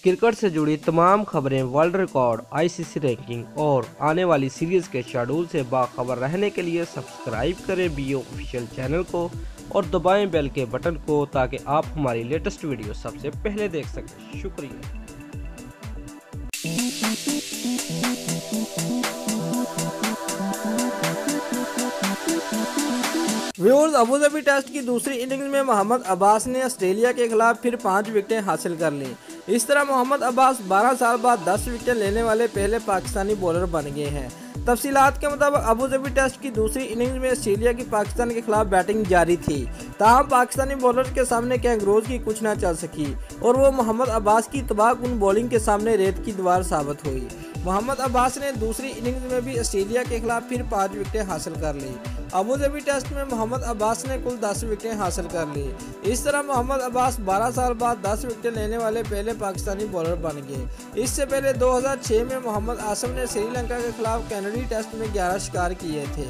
Cricket से जुड़ी तमाम खबरें, वर्ल्ड रिकॉर्ड, आईसीसी रैंकिंग और आने वाली सीरीज के शेड्यूल से बाखबर रहने के लिए सब्सक्राइब करें बीओ ऑफिशियल चैनल को और दबाएं बेल के बटन को ताकि आप हमारी लेटेस्ट वीडियो सबसे पहले देख सकें। शुक्रिया। व्यूअर्स, अबूधाबी टेस्ट की दूसरी इनिंग्स में मोहम्मद अब्बास ने ऑस्ट्रेलिया के खिलाफ फिर 5 विकेटें हासिल कर लीं। इस तरह मोहम्मद अब्बास 12 साल बाद 10 विकेट लेने वाले पहले पाकिस्तानी बॉलर बन गए हैं। तफसीलात के मुताबिक अबूधाबी टेस्ट की दूसरी इनिंग्स में ऑस्ट्रेलिया की पाकिस्तान के खिलाफ बैटिंग जारी थी, ताहम पाकिस्तानी बॉलर के सामने कैंगरोज की कुछ न चल सकी और वो मोहम्मद अब्बास की तबाहकुन बॉलिंग के सामने रेत की दीवार साबित हुई। मोहम्मद अब्बास ने दूसरी इनिंग्स में भी ऑस्ट्रेलिया के खिलाफ फिर 5 विकेटें हासिल कर ली। अबूधाबी टेस्ट में मोहम्मद अब्बास ने कुल 10 विकेटें हासिल कर ली। इस तरह मोहम्मद अब्बास 12 साल बाद 10 विकेटें लेने वाले पहले पाकिस्तानी बॉलर बन गए। इससे पहले 2006 में मोहम्मद आसिम ने श्रीलंका के खिलाफ कैनेडी टेस्ट में 11 शिकार किए थे।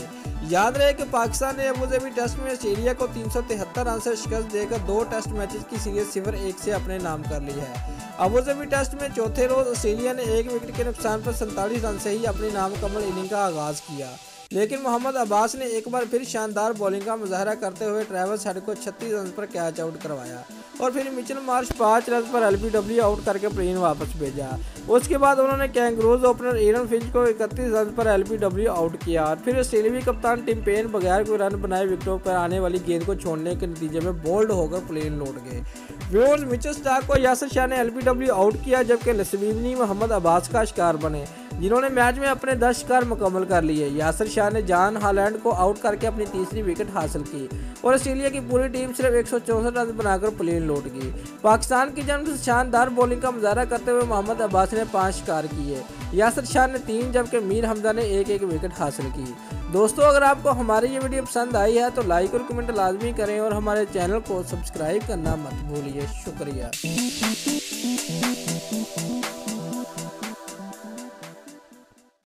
याद रहे कि पाकिस्तान ने अबूधाबी टेस्ट में ऑस्ट्रेलिया को 373 रन से शिकस्त देकर 2 टेस्ट मैचेस की सीरीज 0-1 से अपने नाम कर ली है। अबूधाबी टेस्ट में चौथे रोज ऑस्ट्रेलिया ने 1 विकेट के नुकसान पर 47 रन से ही अपनी नामुकम्मल इनिंग का आगाज किया, लेकिन मोहम्मद अब्बास ने एक बार फिर शानदार बॉलिंग का मुजाहरा करते हुए ट्रेविस हेड को 36 रन पर कैच आउट करवाया और फिर मिचेल मार्श 5 रन पर एलबीडब्ल्यू आउट करके प्लेन वापस भेजा। उसके बाद उन्होंने कैंगरोज ओपनर एरन फिंच को 31 रन पर एलबीडब्ल्यू आउट किया और फिर ऑस्ट्रेलियावी कप्तान टिम पेन बगैर कोई रन बनाए विकेटों पर आने वाली गेंद को छोड़ने के नतीजे में बोल्ड होकर प्लेन लौट गए। व्यूअर्स, मिचेल स्टार्क को यासिर शाह ने एलबीडब्ल्यू आउट किया, जबकि लसबीनी मोहम्मद अब्बास का शिकार बने, जिन्होंने मैच में अपने 10 शिकार मुकम्मल कर लिए। यासिर शाह ने जॉन हॉलैंड को आउट करके अपनी तीसरी विकेट हासिल की और ऑस्ट्रेलिया की पूरी टीम सिर्फ 164 रन बनाकर प्लेन लौट गई। पाकिस्तान की जन्म से शानदार बॉलिंग का मुजाहरा करते हुए मोहम्मद अब्बास ने 5 शिकार किए, यासिर शाह ने 3 जबकि मीर हमजा ने 1-1 विकेट हासिल की। दोस्तों, अगर आपको हमारी ये वीडियो पसंद आई है तो लाइक और कमेंट लाजमी करें और हमारे चैनल को सब्सक्राइब करना मत भूलिए। शुक्रिया।